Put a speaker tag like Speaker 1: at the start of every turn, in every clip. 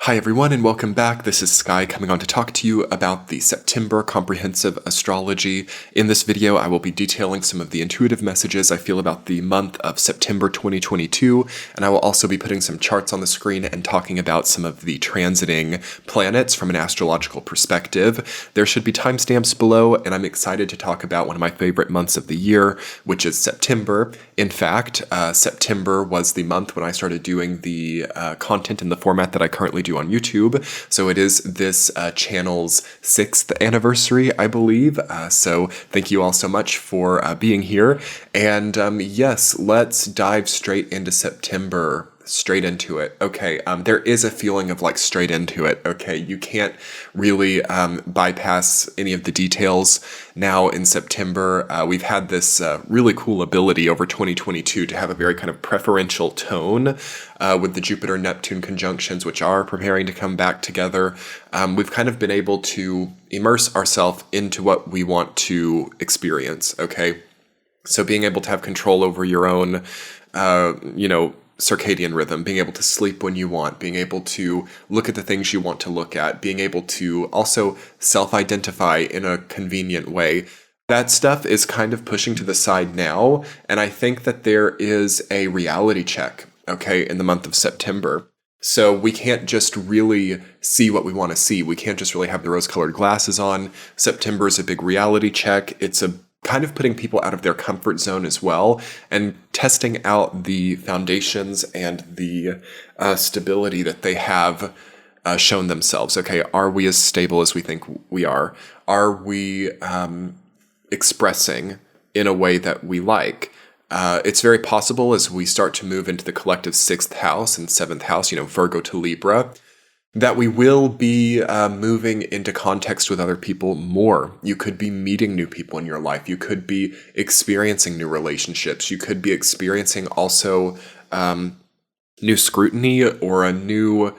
Speaker 1: Hi everyone and welcome back. This is Sky coming on to talk to you about the September Comprehensive Astrology. In this video, I will be detailing some of the intuitive messages I feel about the month of September 2022, and I will also be putting some charts on the screen and talking about some of the transiting planets from an astrological perspective. There should be timestamps below, and I'm excited to talk about one of my favorite months of the year, which is September. In fact, September was the month when I started doing the content in the format that I currently do on YouTube. So it is this channel's 6th anniversary, I believe. So thank you all so much for being here. And yes, let's dive straight into September. Straight into it. Okay, there is a feeling of like straight into it. Okay, you can't really bypass any of the details now in September. We've had this really cool ability over 2022 to have a very kind of preferential tone with the Jupiter-Neptune conjunctions, which are preparing to come back together. We've kind of been able to immerse ourselves into what we want to experience. Okay, so being able to have control over your own, circadian rhythm, being able to sleep when you want, being able to look at the things you want to look at, being able to also self-identify in a convenient way. That stuff is kind of pushing to the side now, and I think that there is a reality check, okay, in the month of September. So we can't just really see what we want to see. We can't just really have the rose-colored glasses on. September is a big reality check. It's a kind of putting people out of their comfort zone as well and testing out the foundations and the stability that they have shown themselves. Okay, are we as stable as we think we are? Are we expressing in a way that we like? It's very possible as we start to move into the collective 6th house and 7th house, Virgo to Libra, that we will be moving into context with other people more. You could be meeting new people in your life. You could be experiencing new relationships. You could be experiencing also new scrutiny or a new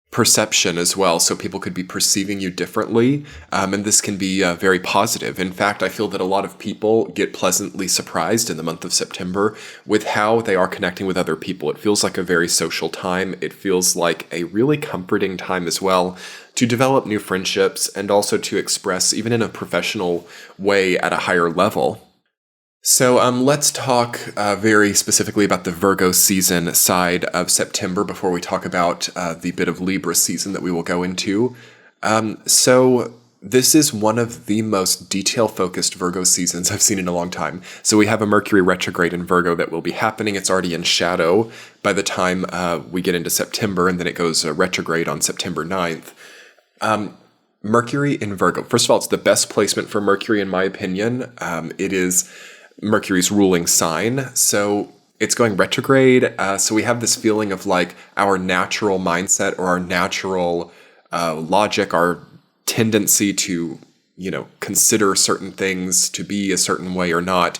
Speaker 1: perception as well. So people could be perceiving you differently. And this can be very positive. In fact, I feel that a lot of people get pleasantly surprised in the month of September with how they are connecting with other people. It feels like a very social time. It feels like a really comforting time as well to develop new friendships and also to express even in a professional way at a higher level. So let's talk very specifically about the Virgo season side of September before we talk about the bit of Libra season that we will go into. So this is one of the most detail-focused Virgo seasons I've seen in a long time. So we have a Mercury retrograde in Virgo that will be happening. It's already in shadow by the time we get into September, and then it goes retrograde on September 9th. Mercury in Virgo. First of all, it's the best placement for Mercury in my opinion. It is Mercury's ruling sign, so it's going retrograde, so we have this feeling of like our natural mindset or our natural logic, our tendency to, consider certain things to be a certain way or not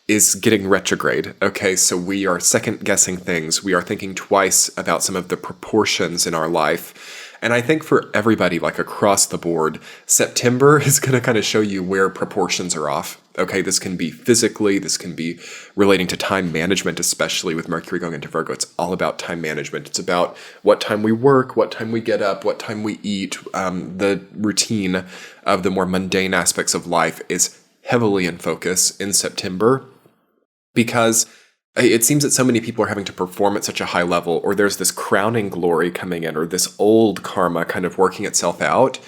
Speaker 1: is getting retrograde. Okay, so we are second guessing things. We are thinking twice about some of the proportions in our life. And I think for everybody, like across the board, September is going to kind of show you where proportions are off. Okay, this can be physically, this can be relating to time management, especially with Mercury going into Virgo. It's all about time management. It's about what time we work, what time we get up, what time we eat. The routine of the more mundane aspects of life is heavily in focus in September because it seems that so many people are having to perform at such a high level, or there's this crowning glory coming in, or this old karma kind of working itself out.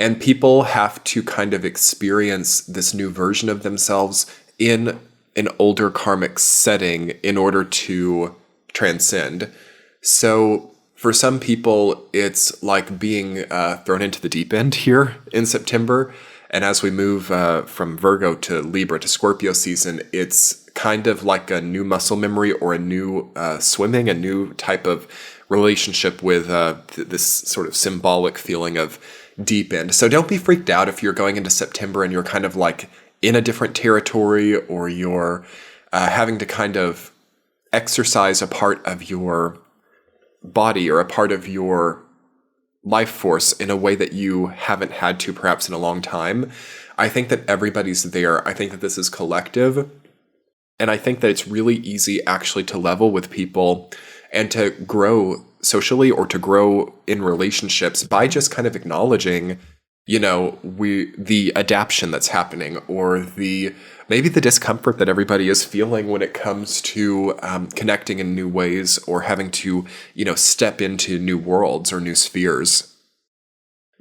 Speaker 1: And people have to kind of experience this new version of themselves in an older karmic setting in order to transcend. So for some people, it's like being thrown into the deep end here in September. And as we move from Virgo to Libra to Scorpio season, it's kind of like a new muscle memory or a new swimming, a new type of relationship with this sort of symbolic feeling of deep end. So don't be freaked out if you're going into September and you're kind of like in a different territory, or you're having to kind of exercise a part of your body or a part of your life force in a way that you haven't had to perhaps in a long time. I think that everybody's there. I think that this is collective. And I think that it's really easy actually to level with people and to grow socially or to grow in relationships by just kind of acknowledging, the adaptation that's happening, or maybe the discomfort that everybody is feeling when it comes to connecting in new ways, or having to, step into new worlds or new spheres.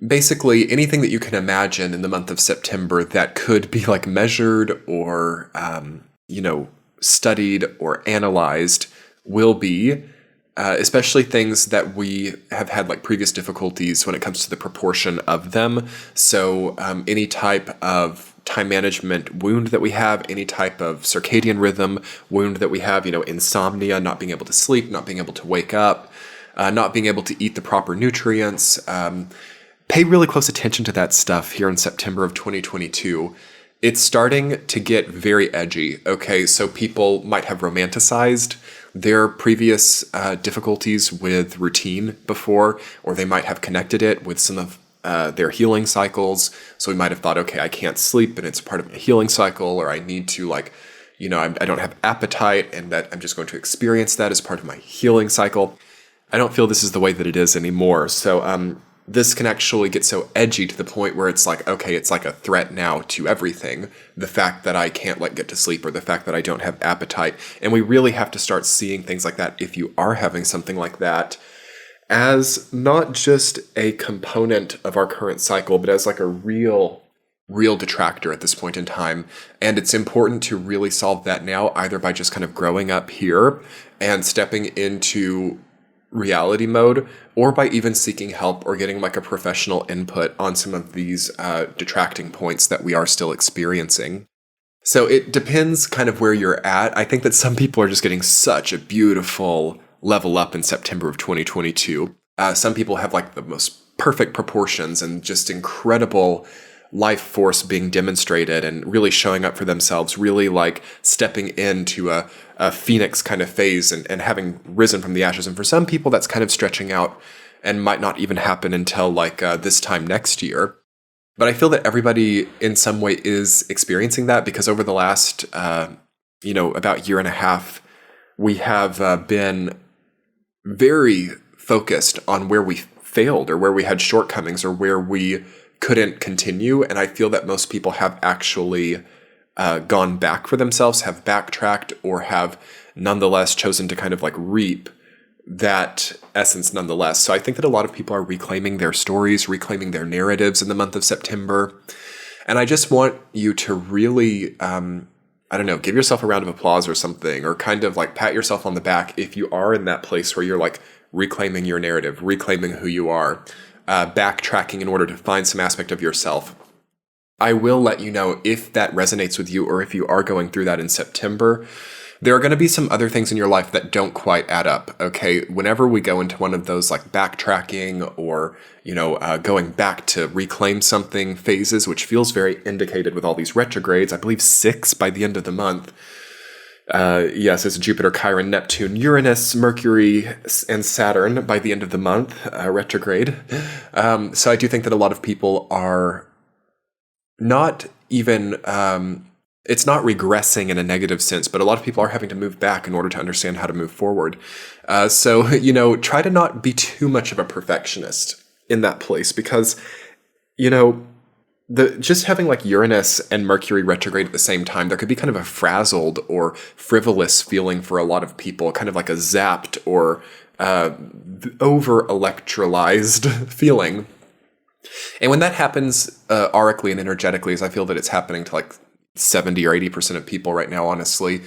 Speaker 1: Basically, anything that you can imagine in the month of September that could be like measured or, studied or analyzed will be, especially things that we have had like previous difficulties when it comes to the proportion of them. So any type of time management wound that we have, any type of circadian rhythm wound that we have, insomnia, not being able to sleep, not being able to wake up, not being able to eat the proper nutrients. Pay really close attention to that stuff here in September of 2022. It's starting to get very edgy, okay? So people might have romanticized their previous difficulties with routine before, or they might have connected it with some of their healing cycles. So we might have thought, okay, I can't sleep and it's part of my healing cycle, or I need to I don't have appetite and that I'm just going to experience that as part of my healing cycle. I don't feel this is the way that it is anymore. So this can actually get so edgy to the point where it's like, okay, it's like a threat now to everything. The fact that I can't get to sleep, or the fact that I don't have appetite. And we really have to start seeing things like that, if you are having something like that, as not just a component of our current cycle, but as like a real detractor at this point in time. And it's important to really solve that now, either by just kind of growing up here and stepping into reality mode, or by even seeking help or getting like a professional input on some of these detracting points that we are still experiencing. So it depends kind of where you're at. I think that some people are just getting such a beautiful level up in September of 2022. Some people have like the most perfect proportions and just incredible life force being demonstrated and really showing up for themselves, really like stepping into a phoenix kind of phase and having risen from the ashes. And for some people, that's kind of stretching out and might not even happen until like this time next year. But I feel that everybody in some way is experiencing that, because over the last, about year and a half, we have been very focused on where we failed, or where we had shortcomings, or where we couldn't continue. And I feel that most people have actually gone back for themselves, have backtracked, or have nonetheless chosen to kind of like reap that essence nonetheless. So I think that a lot of people are reclaiming their stories, reclaiming their narratives in the month of September. And I just want you to really, give yourself a round of applause or something, or kind of like pat yourself on the back if you are in that place where you're like reclaiming your narrative, reclaiming who you are, backtracking in order to find some aspect of yourself. I will let you know if that resonates with you, or if you are going through that in September. There are going to be some other things in your life that don't quite add up, okay? Whenever we go into one of those like backtracking or, going back to reclaim something phases, which feels very indicated with all these retrogrades, I believe 6 by the end of the month. Yes, it's Jupiter, Chiron, Neptune, Uranus, Mercury, and Saturn by the end of the month, retrograde. So I do think that a lot of people are not even, it's not regressing in a negative sense, but a lot of people are having to move back in order to understand how to move forward. So, try to not be too much of a perfectionist in that place, because, just having like Uranus and Mercury retrograde at the same time, there could be kind of a frazzled or frivolous feeling for a lot of people, kind of like a zapped or over-electrolyzed feeling. And when that happens aurically and energetically, as I feel that it's happening to like 70 or 80% of people right now, honestly,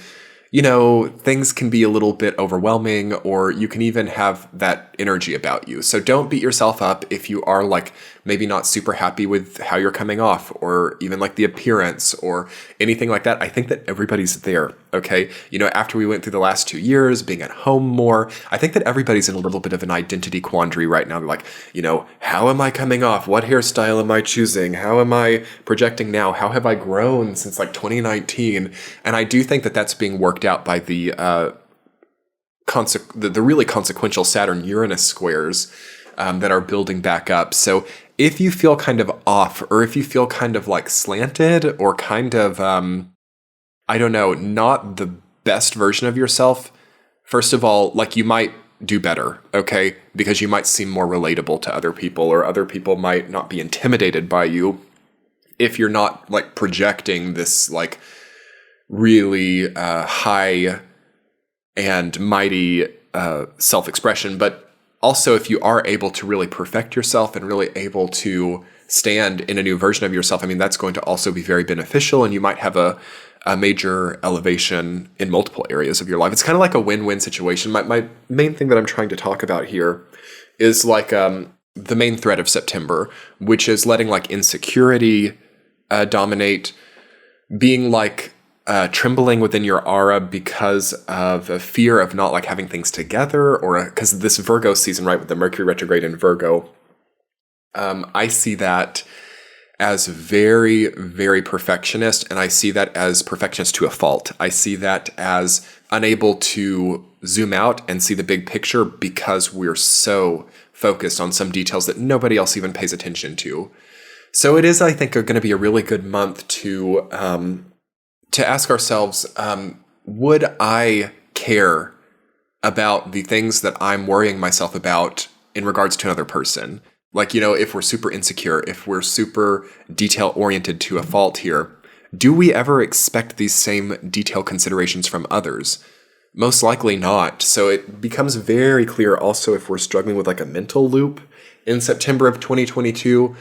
Speaker 1: things can be a little bit overwhelming, or you can even have that energy about you. So don't beat yourself up if you are like maybe not super happy with how you're coming off, or even like the appearance or anything like that. I think that everybody's there, okay? After we went through the last 2 years being at home more, I think that everybody's in a little bit of an identity quandary right now. They're like, how am I coming off? What hairstyle am I choosing? How am I projecting now? How have I grown since like 2019? And I do think that that's being worked out by the really consequential Saturn-Uranus squares that are building back up. So if you feel kind of off, or if you feel kind of like slanted, or kind of, not the best version of yourself, first of all, like you might do better, okay? Because you might seem more relatable to other people, or other people might not be intimidated by you if you're not like projecting this like really high and mighty self-expression. But also, if you are able to really perfect yourself and really able to stand in a new version of yourself, I mean, that's going to also be very beneficial, and you might have a major elevation in multiple areas of your life. It's kind of like a win-win situation. My main thing that I'm trying to talk about here is like the main thread of September, which is letting like insecurity dominate, being like trembling within your aura because of a fear of not like having things together, or because this Virgo season, right, with the Mercury retrograde in Virgo, I see that as very, very perfectionist, and I see that as perfectionist to a fault. I see that as unable to zoom out and see the big picture because we're so focused on some details that nobody else even pays attention to. So it is, I think, going to be a really good month to ask ourselves, would I care about the things that I'm worrying myself about in regards to another person? Like, you know, if we're super insecure, if we're super detail-oriented to a fault here, do we ever expect these same detail considerations from others? Most likely not. So it becomes very clear also if we're struggling with like a mental loop in September of 2022,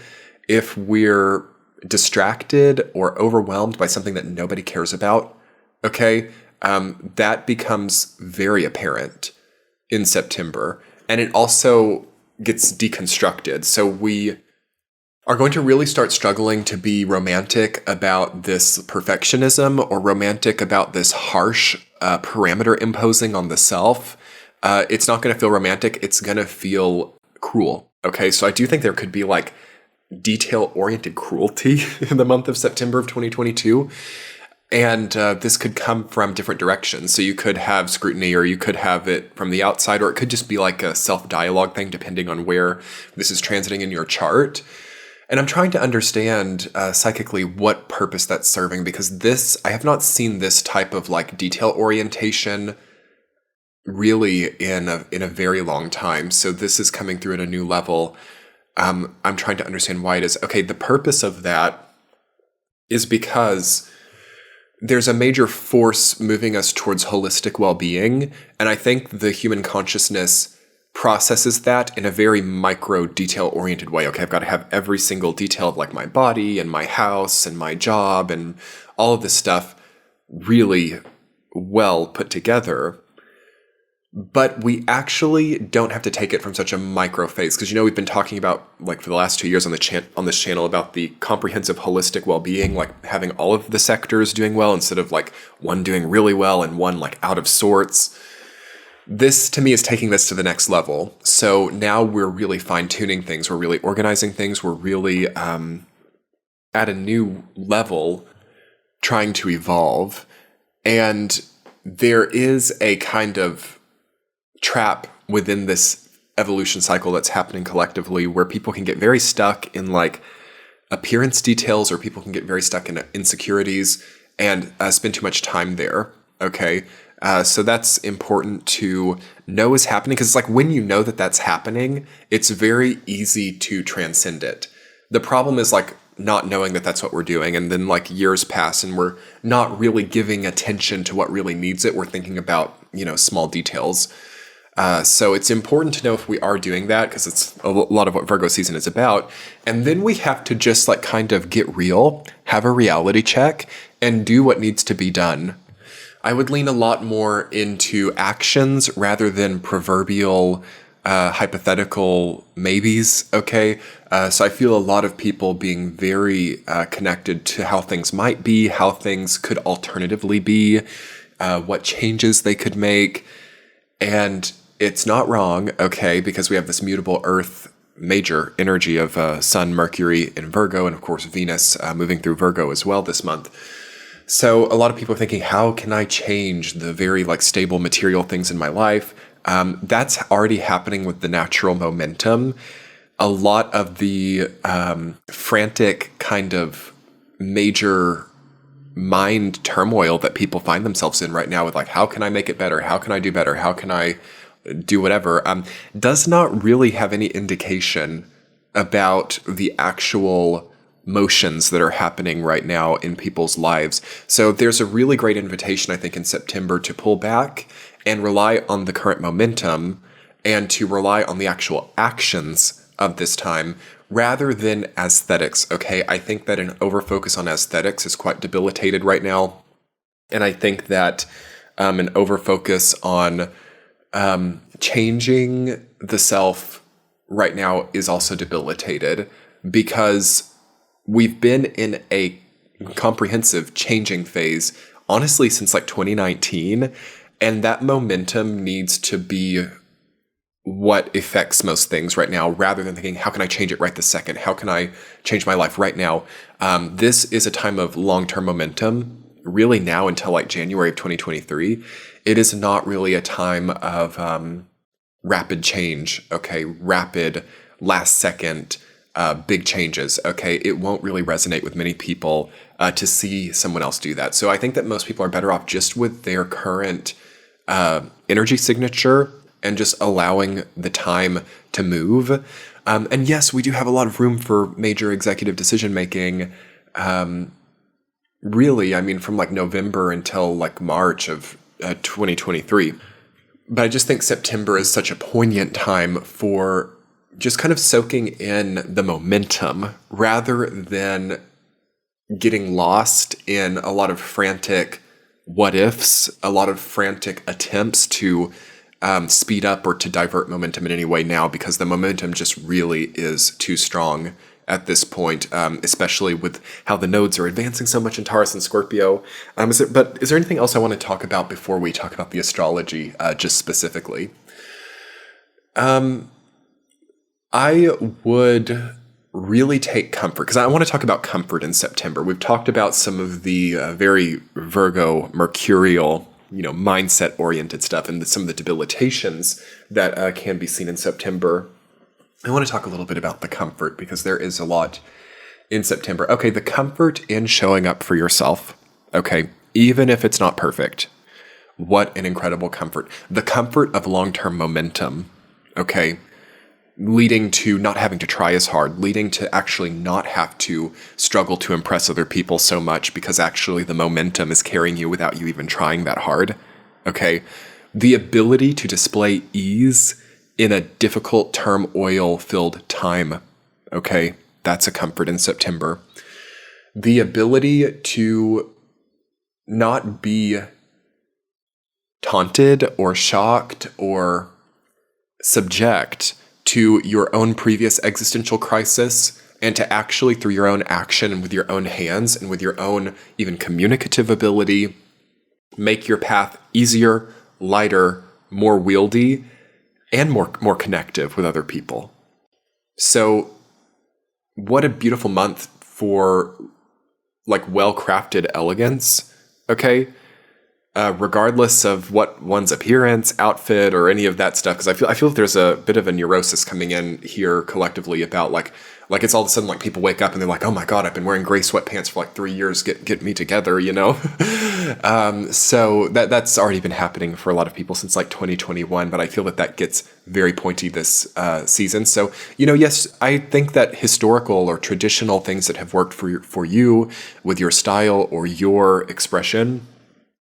Speaker 1: if we're distracted or overwhelmed by something that nobody cares about, okay, that becomes very apparent in September. And it also gets deconstructed. So we are going to really start struggling to be romantic about this perfectionism, or romantic about this harsh parameter imposing on the self. It's not going to feel romantic. It's going to feel cruel. Okay, so I do think there could be like detail-oriented cruelty in the month of September of 2022. And this could come from different directions. So you could have scrutiny, or you could have it from the outside, or it could just be like a self-dialogue thing, depending on where this is transiting in your chart. And I'm trying to understand psychically what purpose that's serving, because I have not seen this type of like detail orientation really in a very long time. So this is coming through at a new level. I'm trying to understand why it is. Okay, the purpose of that is because there's a major force moving us towards holistic well-being, and I think the human consciousness processes that in a very micro detail-oriented way. Okay, I've got to have every single detail of like my body and my house and my job and all of this stuff really well put together. But we actually don't have to take it from such a micro phase, because, you know, we've been talking about, like, for the last 2 years on this channel about the comprehensive holistic well-being, like having all of the sectors doing well instead of like one doing really well and one like out of sorts. This, to me, is taking this to the next level. So now we're really fine-tuning things. We're really organizing things. We're really at a new level trying to evolve. And there is a kind of trap within this evolution cycle that's happening collectively, where people can get very stuck in like appearance details, or people can get very stuck in insecurities and spend too much time there. Okay. So that's important to know is happening, because it's like when you know that that's happening, it's very easy to transcend it. The problem is like not knowing that that's what we're doing, and then like years pass and we're not really giving attention to what really needs it. We're thinking about, you know, small details. So it's important to know if we are doing that, because it's a lot of what Virgo season is about. And then we have to just like kind of get real, have a reality check, and do what needs to be done. I would lean a lot more into actions rather than proverbial hypothetical maybes, okay? So I feel a lot of people being very connected to how things might be, how things could alternatively be, what changes they could make. And it's not wrong, okay, because we have this mutable Earth major energy of Sun, Mercury in Virgo, and of course Venus moving through Virgo as well this month. So a lot of people are thinking, how can I change the very like stable material things in my life? That's already happening with the natural momentum. A lot of the frantic kind of major mind turmoil that people find themselves in right now with like, how can I make it better? How can I do better? How can I do whatever, does not really have any indication about the actual motions that are happening right now in people's lives. So there's a really great invitation, I think, in September to pull back and rely on the current momentum and to rely on the actual actions of this time rather than aesthetics, okay? I think that an overfocus on aesthetics is quite debilitated right now. And I think that an overfocus on changing the self right now is also debilitated because we've been in a comprehensive changing phase, honestly, since like 2019. And that momentum needs to be what affects most things right now, rather than thinking, how can I change it right this second? How can I change my life right now? This is a time of long-term momentum, really now until like January of 2023. It is not really a time of rapid change, okay? Rapid, last second, big changes, okay? It won't really resonate with many people to see someone else do that. So I think that most people are better off just with their current energy signature and just allowing the time to move. And yes, we do have a lot of room for major executive decision-making. Really, I mean, from like November until like March of 2023. But I just think September is such a poignant time for just kind of soaking in the momentum rather than getting lost in a lot of frantic what ifs, a lot of frantic attempts to speed up or to divert momentum in any way now, because the momentum just really is too strong at this point, especially with how the nodes are advancing so much in Taurus and Scorpio. Is there anything else I want to talk about before we talk about the astrology, just specifically? I would really take comfort, because I want to talk about comfort in September. We've talked about some of the very Virgo, mercurial, mindset-oriented stuff and some of the debilitations that can be seen in September. I want to talk a little bit about the comfort, because there is a lot in September. Okay, the comfort in showing up for yourself. Okay, even if it's not perfect. What an incredible comfort. The comfort of long-term momentum. Okay, leading to not having to try as hard, leading to actually not have to struggle to impress other people so much, because actually the momentum is carrying you without you even trying that hard. Okay, the ability to display ease in a difficult turmoil-filled time. Okay, that's a comfort in September. The ability to not be taunted or shocked or subject to your own previous existential crisis, and to actually, through your own action and with your own hands and with your own even communicative ability, make your path easier, lighter, more wieldy, and more connective with other people. So what a beautiful month for like well-crafted elegance, okay? Regardless of what one's appearance, outfit, or any of that stuff, because I feel like there's a bit of a neurosis coming in here collectively about like it's all of a sudden like people wake up and they're like, oh my god, I've been wearing gray sweatpants for like 3 years. Get me together, So that's already been happening for a lot of people since like 2021, but I feel that gets very pointy this season. So yes, I think that historical or traditional things that have worked for you with your style or your expression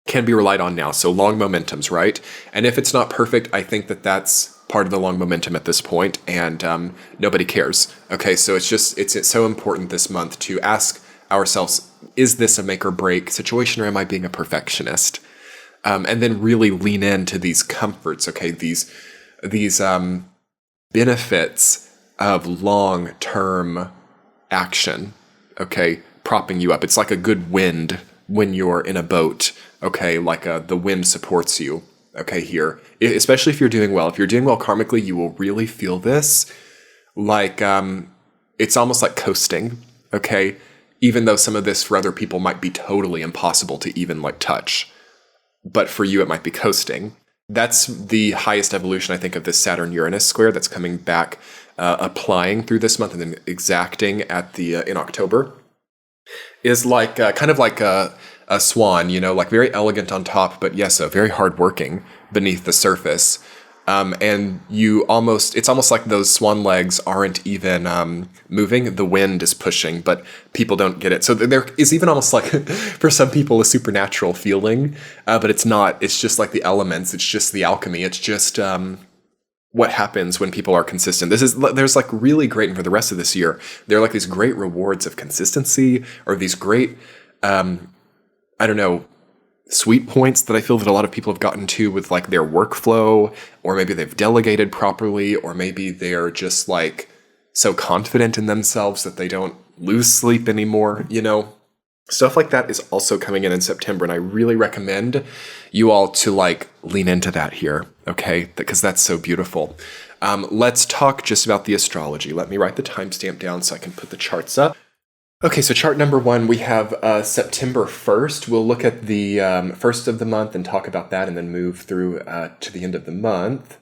Speaker 1: can be relied on now. So long momentums, right? And if it's not perfect, I think that's part of the long momentum at this point, and nobody cares. Okay, so it's so important this month to ask ourselves, is this a make or break situation, or am I being a perfectionist? And then really lean into these comforts, okay, these benefits of long-term action, okay, propping you up. It's like a good wind when you're in a boat, okay, like the wind supports you, okay, here. Especially if you're doing well. If you're doing well karmically, you will really feel this. Like, it's almost like coasting, okay? Even though some of this for other people might be totally impossible to even like touch. But for you, it might be coasting. That's the highest evolution, I think, of this Saturn-Uranus square that's coming back, applying through this month and then exacting at the in October. Is like kind of like a swan, like very elegant on top, but yes, very hardworking beneath the surface. And it's almost like those swan legs aren't even moving. The wind is pushing, but people don't get it. So there is even almost like, for some people, a supernatural feeling, but it's not. It's just like the elements. It's just the alchemy. It's just what happens when people are consistent. There's like really great, and for the rest of this year, there are like these great rewards of consistency, or these great, I don't know, sweet points that I feel that a lot of people have gotten to with like their workflow, or maybe they've delegated properly, or maybe they're just like so confident in themselves that they don't lose sleep anymore, Stuff like that is also coming in September, and I really recommend you all to like lean into that here, okay? Because that's so beautiful. Let's talk just about the astrology. Let me write the timestamp down so I can put the charts up. Okay, so chart number 1, we have September 1st. We'll look at the first of the month and talk about that, and then move through to the end of the month.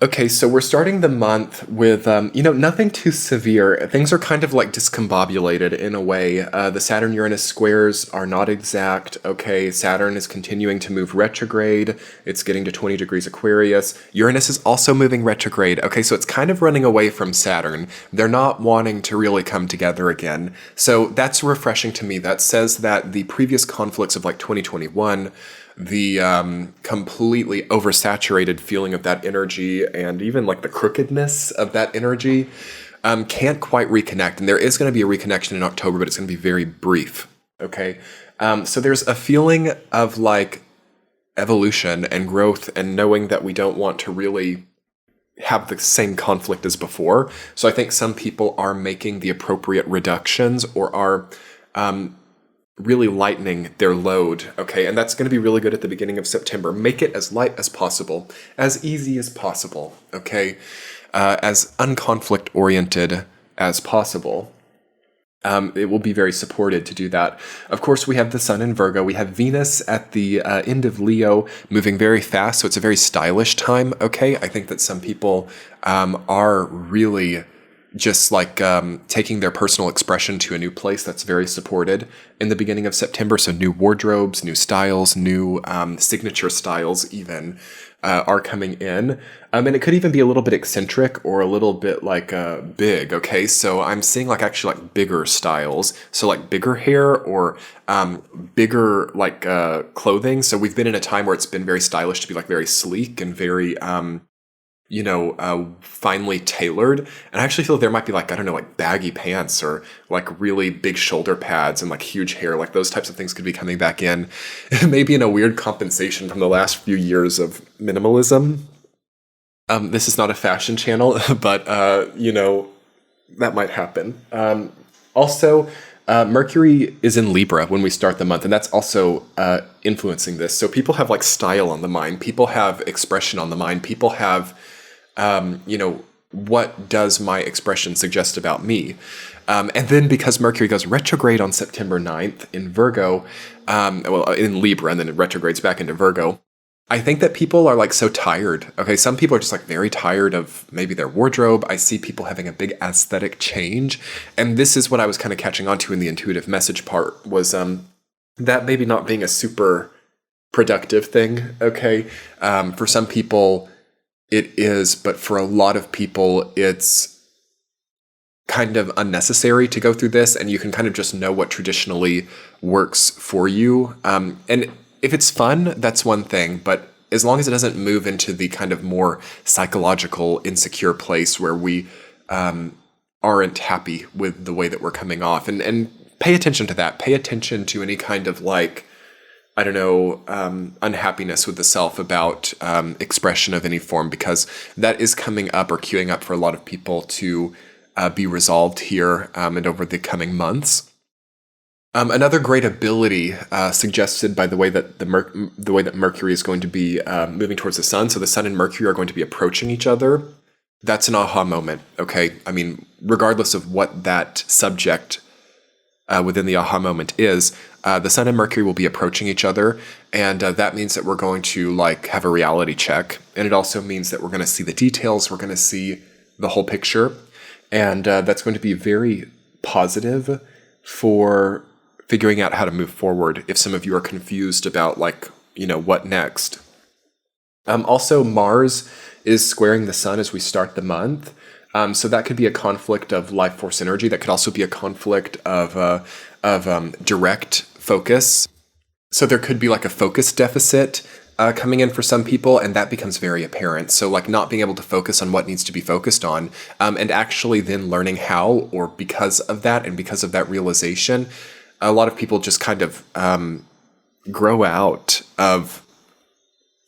Speaker 1: Okay, so we're starting the month with, nothing too severe. Things are kind of like discombobulated in a way. The Saturn-Uranus squares are not exact. Okay, Saturn is continuing to move retrograde. It's getting to 20 degrees Aquarius. Uranus is also moving retrograde. Okay, so it's kind of running away from Saturn. They're not wanting to really come together again. So that's refreshing to me. That says that the previous conflicts of like 2021, the completely oversaturated feeling of that energy, and even like the crookedness of that energy, can't quite reconnect. And there is going to be a reconnection in October, but it's going to be very brief. Okay. So there's a feeling of like evolution and growth, and knowing that we don't want to really have the same conflict as before. So I think some people are making the appropriate reductions, or are really lightening their load, okay? And that's going to be really good at the beginning of September. Make it as light as possible, as easy as possible, okay? As unconflict-oriented as possible. It will be very supported to do that. Of course, we have the Sun in Virgo. We have Venus at the end of Leo, moving very fast, so it's a very stylish time, okay? I think that some people are really just like taking their personal expression to a new place. That's very supported in the beginning of September. So new wardrobes, new styles, new signature styles even are coming in. And it could even be a little bit eccentric, or a little bit like big, okay? So I'm seeing like actually like bigger styles. So like bigger hair, or bigger like clothing. So we've been in a time where it's been very stylish to be like very sleek and very finely tailored. And I actually feel there might be like, I don't know, like baggy pants, or like really big shoulder pads, and like huge hair, like those types of things could be coming back in, maybe in a weird compensation from the last few years of minimalism. This is not a fashion channel, but, that might happen. Also, Mercury is in Libra when we start the month, and that's also influencing this. So people have like style on the mind. People have expression on the mind. People have, what does my expression suggest about me? And then because Mercury goes retrograde on September 9th in Virgo, in Libra, and then it retrogrades back into Virgo, I think that people are like so tired. Okay, some people are just like very tired of maybe their wardrobe. I see people having a big aesthetic change. And this is what I was kind of catching on to in the intuitive message part, was that maybe not being a super productive thing, okay? For some people it is, but for a lot of people it's kind of unnecessary to go through this, and you can kind of just know what traditionally works for you. And if it's fun, that's one thing, but as long as it doesn't move into the kind of more psychological, insecure place where we aren't happy with the way that we're coming off, and pay attention to that. Pay attention to any kind of like, I don't know, unhappiness with the self about expression of any form, because that is coming up or queuing up for a lot of people to be resolved here and over the coming months. Another great ability suggested by the way that the way that Mercury is going to be moving towards the Sun. So the Sun and Mercury are going to be approaching each other. That's an aha moment. Okay, I mean, regardless of what that subject within the aha moment is, the Sun and Mercury will be approaching each other, and that means that we're going to like have a reality check, and it also means that we're going to see the details. We're going to see the whole picture, and that's going to be very positive for figuring out how to move forward if some of you are confused about like, what next. Also, Mars is squaring the sun as we start the month. So that could be a conflict of life force energy. That could also be a conflict of direct focus. So there could be like a focus deficit coming in for some people, and that becomes very apparent. So like not being able to focus on what needs to be focused on, and actually then learning how, or because of that, and because of that realization, a lot of people just kind of grow out of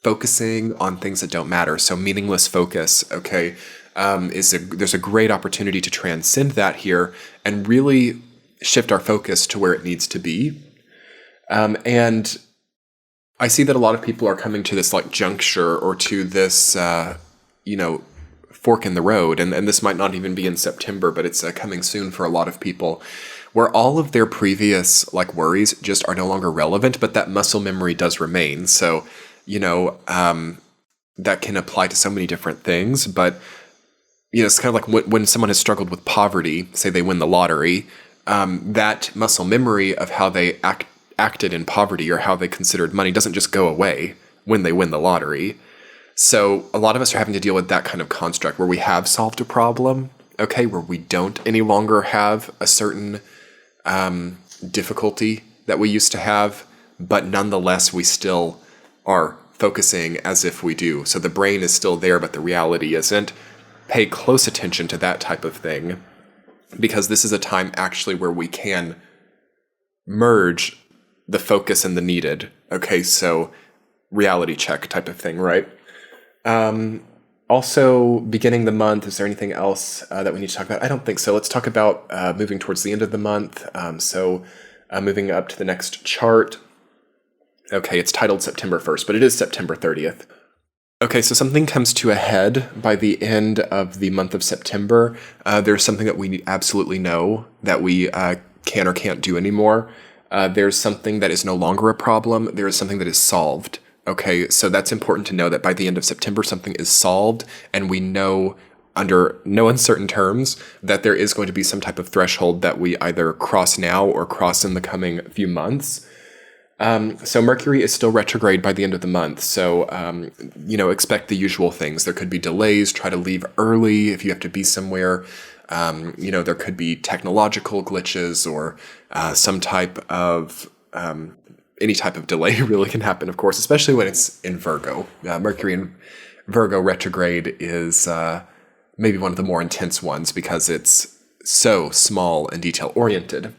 Speaker 1: focusing on things that don't matter. So meaningless focus, okay, there's a great opportunity to transcend that here and really shift our focus to where it needs to be. And I see that a lot of people are coming to this like juncture or to this, fork in the road. And this might not even be in September, but it's coming soon for a lot of people, where all of their previous like worries just are no longer relevant, but that muscle memory does remain. So, that can apply to so many different things, but it's kind of like when someone has struggled with poverty, say they win the lottery, that muscle memory of how they acted in poverty or how they considered money doesn't just go away when they win the lottery. So a lot of us are having to deal with that kind of construct where we have solved a problem, okay, where we don't any longer have a certain difficulty that we used to have, but nonetheless we still are focusing as if we do. So the brain is still there, but the reality isn't. Pay close attention to that type of thing, because this is a time actually where we can merge the focus and the needed. Okay, so reality check type of thing, right? Also, beginning the month, is there anything else that we need to talk about? I don't think so. Let's talk about moving towards the end of the month. Moving up to the next chart. Okay, it's titled September 1st, but it is September 30th. Okay, so something comes to a head by the end of the month of September. There's something that we absolutely know that we can or can't do anymore. There's something that is no longer a problem. There is something that is solved. Okay, so that's important to know that by the end of September, something is solved, and we know under no uncertain terms that there is going to be some type of threshold that we either cross now or cross in the coming few months. So Mercury is still retrograde by the end of the month. So, expect the usual things. There could be delays, try to leave early if you have to be somewhere. There could be technological glitches or some type of, any type of delay really can happen, of course, especially when it's in Virgo. Mercury in Virgo retrograde is maybe one of the more intense ones because it's so small and detail-oriented.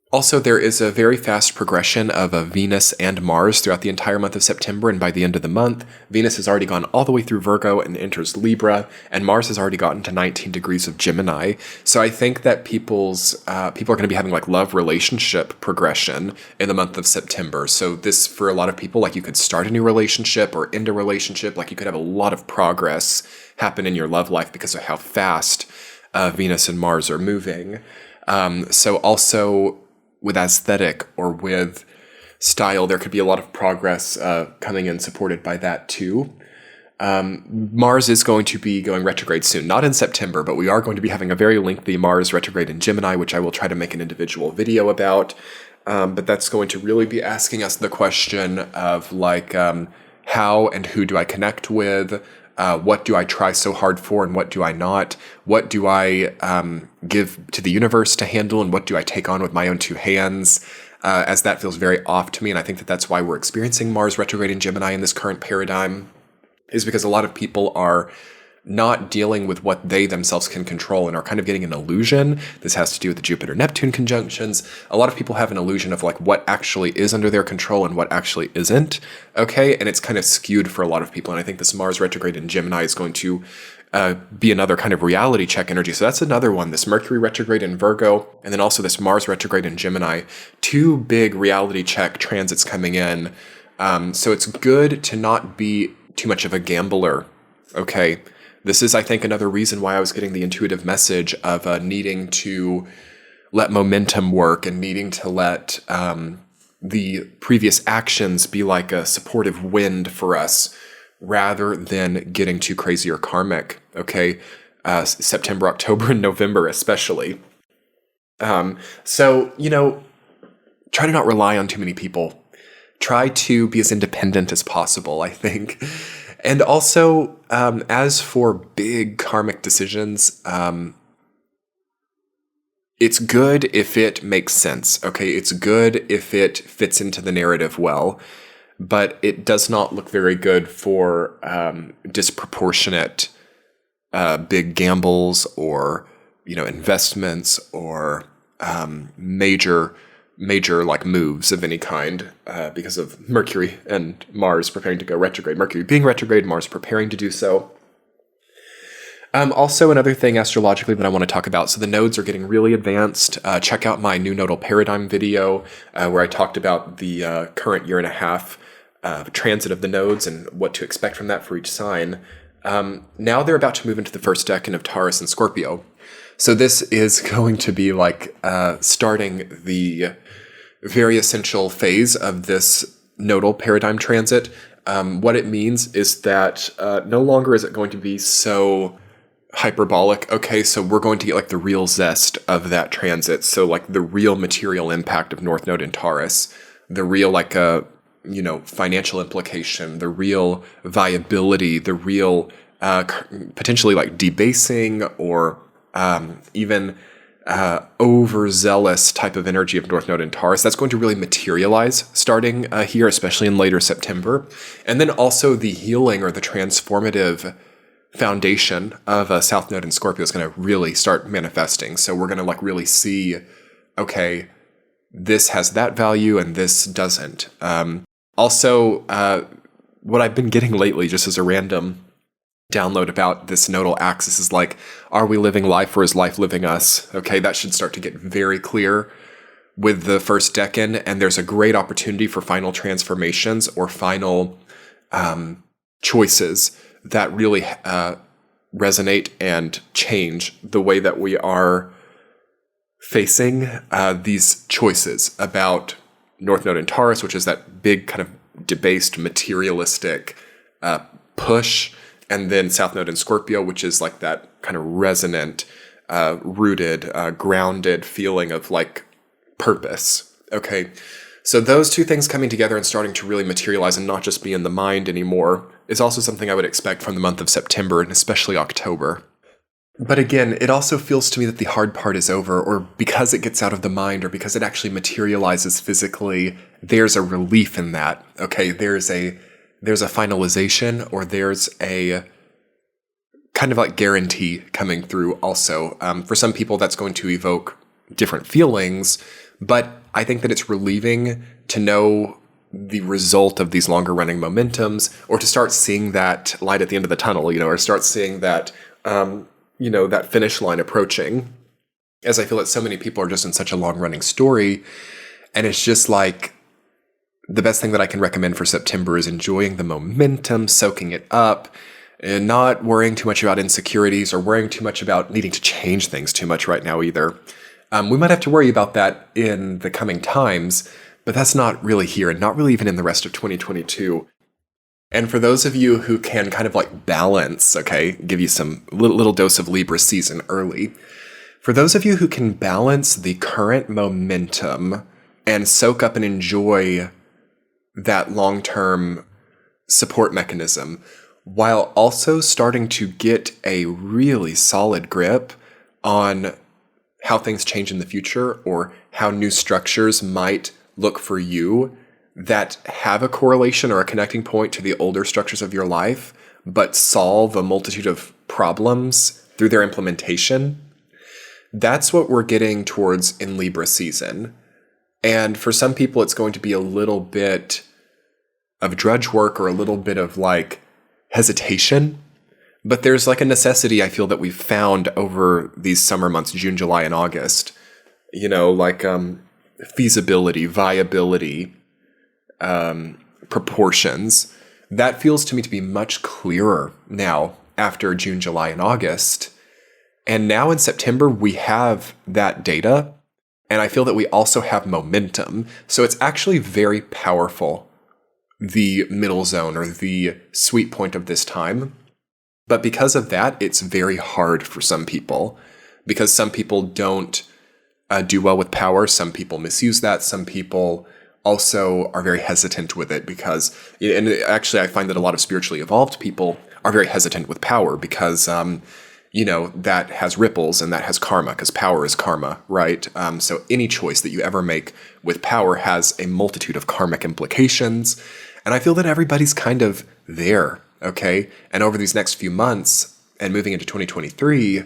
Speaker 1: Also, there is a very fast progression of Venus and Mars throughout the entire month of September, and by the end of the month, Venus has already gone all the way through Virgo and enters Libra, and Mars has already gotten to 19 degrees of Gemini. So I think that people are going to be having like love relationship progression in the month of September. So this, for a lot of people, like you could start a new relationship or end a relationship, like you could have a lot of progress happen in your love life because of how fast Venus and Mars are moving. So also, with aesthetic or with style, there could be a lot of progress coming in supported by that too. Mars is going to be going retrograde soon, not in September, but we are going to be having a very lengthy Mars retrograde in Gemini, which I will try to make an individual video about. But that's going to really be asking us the question of like, how and who do I connect with? What do I try so hard for and what do I not? What do I give to the universe to handle and what do I take on with my own two hands? As that feels very off to me, and I think that that's why we're experiencing Mars retrograde in Gemini in this current paradigm, is because a lot of people are not dealing with what they themselves can control and are kind of getting an illusion. This has to do with the Jupiter-Neptune conjunctions. A lot of people have an illusion of like what actually is under their control and what actually isn't, okay? And it's kind of skewed for a lot of people. And I think this Mars retrograde in Gemini is going to be another kind of reality check energy. So that's another one, this Mercury retrograde in Virgo, and then also this Mars retrograde in Gemini. Two big reality check transits coming in. So it's good to not be too much of a gambler, okay? This is, I think, another reason why I was getting the intuitive message of needing to let momentum work and needing to let the previous actions be like a supportive wind for us rather than getting too crazy or karmic, okay? September, October, and November especially. So, try to not rely on too many people. Try to be as independent as possible, I think. And also, as for big karmic decisions, it's good if it makes sense, okay? It's good if it fits into the narrative well, but it does not look very good for disproportionate big gambles or, investments or major like moves of any kind because of Mercury and Mars preparing to go retrograde. Mercury being retrograde, Mars preparing to do so. Also, another thing astrologically that I want to talk about, so the nodes are getting really advanced. Check out my new nodal paradigm video where I talked about the current year and a half transit of the nodes and what to expect from that for each sign. Now they're about to move into the first decan of Taurus and Scorpio. So this is going to be like starting the very essential phase of this nodal paradigm transit. What it means is that no longer is it going to be so hyperbolic. Okay, so we're going to get like the real zest of that transit. So like the real material impact of North Node in Taurus, the real like financial implication, the real viability, the real potentially like debasing or even overzealous type of energy of North Node in Taurus. That's going to really materialize starting here, especially in later September. And then also the healing or the transformative foundation of South Node in Scorpio is going to really start manifesting. So we're going to like really see, okay, this has that value and this doesn't. Also, what I've been getting lately, just as a random download about this nodal axis, is like, are we living life or is life living us? Okay, that should start to get very clear with the first decan, and there's a great opportunity for final transformations or final choices that really resonate and change the way that we are facing these choices about North Node in Taurus, which is that big kind of debased materialistic push, and then South Node in Scorpio, which is like that kind of resonant, rooted, grounded feeling of like purpose. Okay, so those two things coming together and starting to really materialize and not just be in the mind anymore is also something I would expect from the month of September and especially October. But again, it also feels to me that the hard part is over, or because it gets out of the mind, or because it actually materializes physically, there's a relief in that. Okay, there's a finalization, or there's a kind of like guarantee coming through also. For some people, that's going to evoke different feelings, but I think that it's relieving to know the result of these longer running momentums, or to start seeing that light at the end of the tunnel, or start seeing that, that finish line approaching, as I feel that so many people are just in such a long running story. And it's just like, the best thing that I can recommend for September is enjoying the momentum, soaking it up, and not worrying too much about insecurities or worrying too much about needing to change things too much right now either. We might have to worry about that in the coming times, but that's not really here, and not really even in the rest of 2022. And for those of you who can kind of like balance, okay, give you some little dose of Libra season early. For those of you who can balance the current momentum and soak up and enjoy that long-term support mechanism, while also starting to get a really solid grip on how things change in the future, or how new structures might look for you that have a correlation or a connecting point to the older structures of your life, but solve a multitude of problems through their implementation. That's what we're getting towards in Libra season. And for some people, it's going to be a little bit of drudge work or a little bit of like hesitation. But there's like a necessity I feel that we've found over these summer months, June, July, and August. Feasibility, viability, proportions. That feels to me to be much clearer now after June, July, and August. And now in September, we have that data. And I feel that we also have momentum. So it's actually very powerful, the middle zone or the sweet point of this time. But because of that, it's very hard for some people, because some people don't do well with power. Some people misuse that. Some people also are very hesitant with it because, and actually I find that a lot of spiritually evolved people are very hesitant with power because, that has ripples and that has karma, because power is karma, right? So any choice that you ever make with power has a multitude of karmic implications. And I feel that everybody's kind of there, okay? And over these next few months and moving into 2023,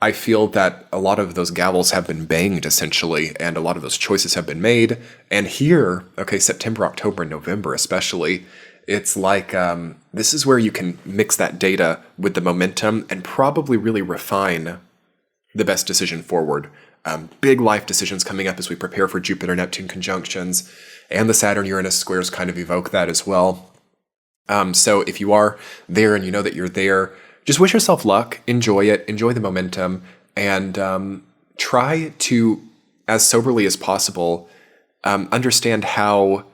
Speaker 1: I feel that a lot of those gavels have been banged, essentially, and a lot of those choices have been made. And here, okay, September, October, and November especially, it's like this is where you can mix that data with the momentum and probably really refine the best decision forward. Big life decisions coming up as we prepare for Jupiter-Neptune conjunctions, and the Saturn-Uranus squares kind of evoke that as well. So if you are there and you know that you're there, just wish yourself luck, enjoy it, enjoy the momentum, and try to, as soberly as possible, understand how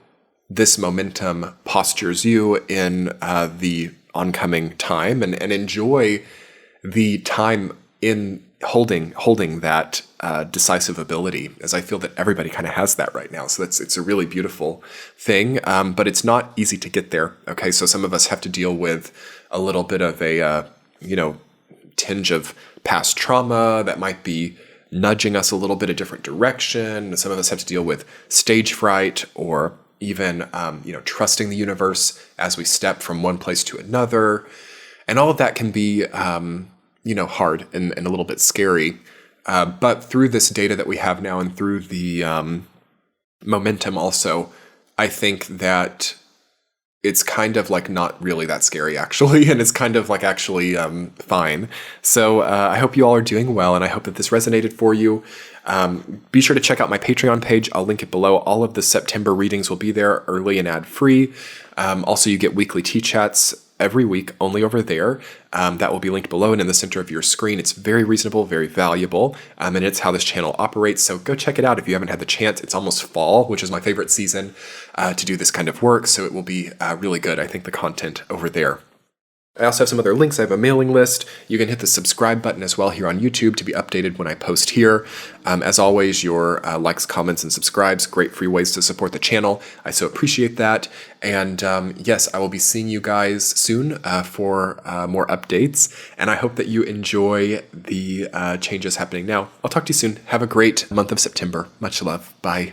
Speaker 1: this momentum postures you in the oncoming time, and enjoy the time in holding that decisive ability, as I feel that everybody kind of has that right now. So it's a really beautiful thing, but it's not easy to get there. Okay, so some of us have to deal with a little bit of a tinge of past trauma that might be nudging us a little bit a different direction. Some of us have to deal with stage fright, or even trusting the universe as we step from one place to another, and all of that can be hard and a little bit scary. But through this data that we have now, and through the momentum also, I think that it's kind of like not really that scary, actually, and it's kind of like actually fine. So I hope you all are doing well, and I hope that this resonated for you. Be sure to check out my Patreon page. I'll link it below. All of the September readings will be there, early and ad-free. Also, you get weekly tea chats every week, only over there. That will be linked below and in the center of your screen. It's very reasonable, very valuable, and it's how this channel operates. So go check it out if you haven't had the chance. It's almost fall, which is my favorite season to do this kind of work. So it will be really good, I think, the content over there. I also have some other links. I have a mailing list. You can hit the subscribe button as well here on YouTube to be updated when I post here. As always, your likes, comments, and subscribes, great free ways to support the channel. I so appreciate that. And yes, I will be seeing you guys soon for more updates. And I hope that you enjoy the changes happening now. I'll talk to you soon. Have a great month of September. Much love. Bye.